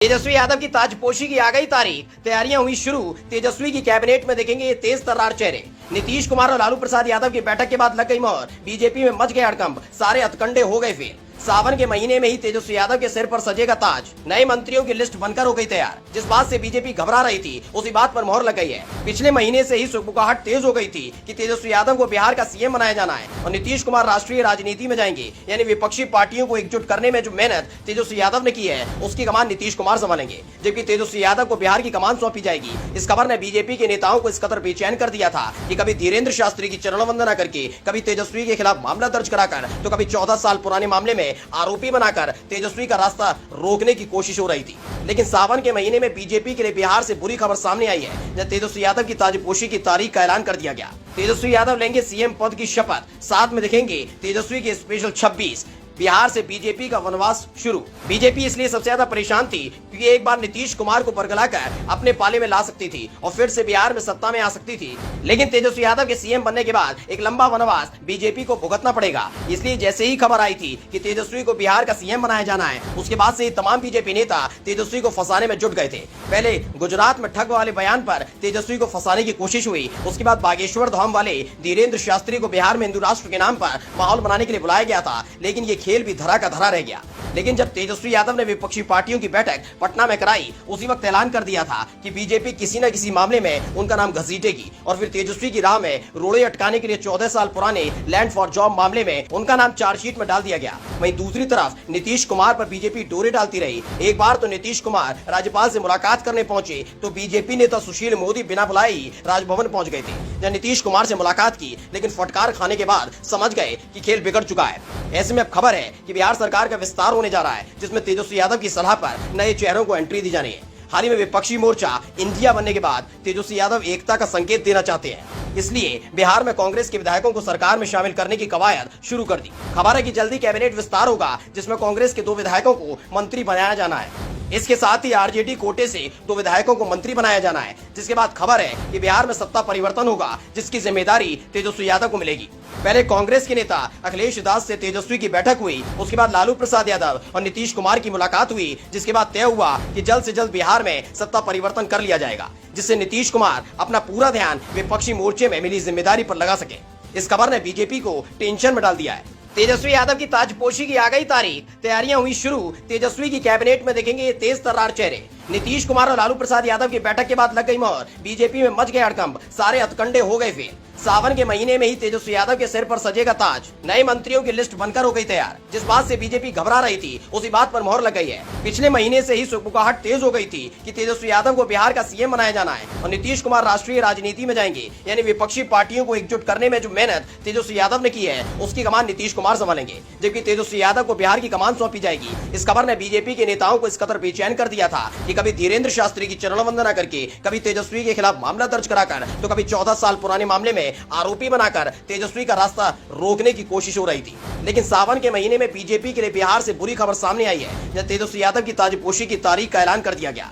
तेजस्वी यादव की ताजपोशी की आ गई तारीख, तैयारियां हुई शुरू। तेजस्वी की कैबिनेट में देखेंगे ये तेज तर्रार चेहरे। नीतीश कुमार और लालू प्रसाद यादव की बैठक के बाद लग गई मोहर। बीजेपी में मच गया हड़कंप, सारे हथकंडे हो गए फेल। सावन के महीने में ही तेजस्वी यादव के सिर पर सजेगा ताज। नए मंत्रियों की लिस्ट बनकर हो गई तैयार। जिस बात से बीजेपी घबरा रही थी उसी बात पर मोहर लग गई है। पिछले महीने से ही सुगबुगाहट तेज हो गई थी कि तेजस्वी यादव को बिहार का सीएम बनाया जाना है और नीतीश कुमार राष्ट्रीय राजनीति में जाएंगे। यानी विपक्षी पार्टियों को एकजुट करने में जो मेहनत तेजस्वी यादव ने की है उसकी कमान नीतीश कुमार संभालेंगे, जबकि तेजस्वी यादव को बिहार की कमान सौंपी जाएगी। इस खबर ने बीजेपी के नेताओं को इस कदर बेचैन कर दिया था कि कभी धीरेन्द्र शास्त्री की चरण वंदना करके, कभी तेजस्वी के खिलाफ मामला दर्ज कराकर, तो कभी 14 साल पुराने मामले में आरोपी बनाकर तेजस्वी का रास्ता रोकने की कोशिश हो रही थी। लेकिन सावन के महीने में बीजेपी के लिए बिहार से बुरी खबर सामने आई है, जब तेजस्वी यादव की ताजपोशी की तारीख का ऐलान कर दिया गया। तेजस्वी यादव लेंगे सीएम पद की शपथ, साथ में दिखेंगे तेजस्वी के स्पेशल 26। बिहार से बीजेपी का वनवास शुरू। बीजेपी इसलिए सबसे ज्यादा परेशान थी क्योंकि एक बार नीतीश कुमार को बरगलाकर अपने पाले में ला सकती थी और फिर से बिहार में सत्ता में आ सकती थी। लेकिन तेजस्वी यादव के सीएम बनने के बाद एक लंबा वनवास बीजेपी को भुगतना पड़ेगा। इसलिए जैसे ही खबर आई थी कि तेजस्वी को बिहार का सीएम बनाया जाना है, उसके बाद से तमाम बीजेपी नेता तेजस्वी को फंसाने में जुट गए थे। पहले गुजरात में ठग वाले बयान पर तेजस्वी को फंसाने की कोशिश हुई। उसके बाद बागेश्वर धाम वाले धीरेन्द्र शास्त्री को बिहार में हिंदू राष्ट्र के नाम पर माहौल बनाने के लिए बुलाया गया था, लेकिन ये खेल भी धरा का धरा रह गया। लेकिन जब तेजस्वी यादव ने विपक्षी पार्टियों की बैठक पटना में कराई, उसी वक्त ऐलान कर दिया था कि बीजेपी किसी न किसी मामले में उनका नाम घसीटेगी और फिर तेजस्वी की राह में रोड़े अटकाने के लिए 14 साल पुराने लैंड फॉर जॉब मामले में उनका नाम चार्जशीट में डाल दिया गया। वहीं दूसरी तरफ नीतीश कुमार पर बीजेपी डोरे डालती रही। एक बार तो नीतीश कुमार राज्यपाल से मुलाकात करने पहुंचे तो बीजेपी नेता सुशील मोदी बिना बुलाए ही राजभवन पहुंच गए थे। जब नीतीश कुमार से मुलाकात की, लेकिन फटकार खाने के बाद समझ गए कि खेल बिगड़ चुका है। ऐसे में अब खबर है कि बिहार सरकार का विस्तार होने जा रहा है, जिसमें तेजस्वी यादव की सलाह पर नए चेहरों को एंट्री दी जानी है। हाल ही में विपक्षी मोर्चा इंडिया बनने के बाद तेजस्वी यादव एकता का संकेत देना चाहते हैं, इसलिए बिहार में कांग्रेस के विधायकों को सरकार में शामिल करने की कवायद शुरू कर दी। खबर है कि जल्दी कैबिनेट विस्तार होगा, जिसमें कांग्रेस के 2 विधायकों को मंत्री बनाया जाना है। इसके साथ ही आरजेडी कोटे से 2 विधायकों को मंत्री बनाया जाना है, जिसके बाद खबर है कि बिहार में सत्ता परिवर्तन होगा, जिसकी जिम्मेदारी तेजस्वी यादव को मिलेगी। पहले कांग्रेस के नेता अखिलेश दास से तेजस्वी की बैठक हुई, उसके बाद लालू प्रसाद यादव और नीतीश कुमार की मुलाकात हुई, जिसके बाद तय हुआ कि जल्द से जल्द बिहार में सत्ता परिवर्तन कर लिया जाएगा, जिससे नीतीश कुमार अपना पूरा ध्यान विपक्षी मोर्चे में मिली जिम्मेदारी पर लगा सके। इस खबर ने बीजेपी को टेंशन में डाल दिया है। तेजस्वी यादव की ताजपोशी की आ गई तारीख, तैयारियां हुई शुरू। तेजस्वी की कैबिनेट में देखेंगे ये तेज तर्रार चेहरे। नीतीश कुमार और लालू प्रसाद यादव की बैठक के बाद लग गई मोहर। बीजेपी में मच गया हड़कंप, सारे हथकंडे हो गए फेल। सावन के महीने में ही तेजस्वी यादव के सिर पर सजेगा ताज। नए मंत्रियों की लिस्ट बनकर हो गई तैयार। जिस बात से बीजेपी घबरा रही थी उसी बात पर मोहर लग गई है। पिछले महीने से ही सुगबुगाहट तेज हो गई थी कि तेजस्वी यादव को बिहार का सीएम बनाया जाना है और नीतीश कुमार राष्ट्रीय राजनीति में जाएंगे। यानी विपक्षी पार्टियों को एकजुट करने में जो मेहनत तेजस्वी यादव ने की है उसकी कमान नीतीश कुमार संभालेंगे, जबकि तेजस्वी यादव को बिहार की कमान सौंपी जाएगी। इस खबर ने बीजेपी के नेताओं को इस कदर बेचैन कर दिया था कि कभी धीरेन्द्र शास्त्री की चरण वंदना करके, कभी तेजस्वी के खिलाफ मामला दर्ज कराकर, तो कभी 14 साल पुराने मामले में आरोपी बनाकर तेजस्वी का रास्ता रोकने की कोशिश हो रही थी। लेकिन सावन के महीने में बीजेपी के लिए बिहार से बुरी खबर सामने आई है, जब तेजस्वी यादव की ताजपोशी की तारीख का ऐलान कर दिया गया।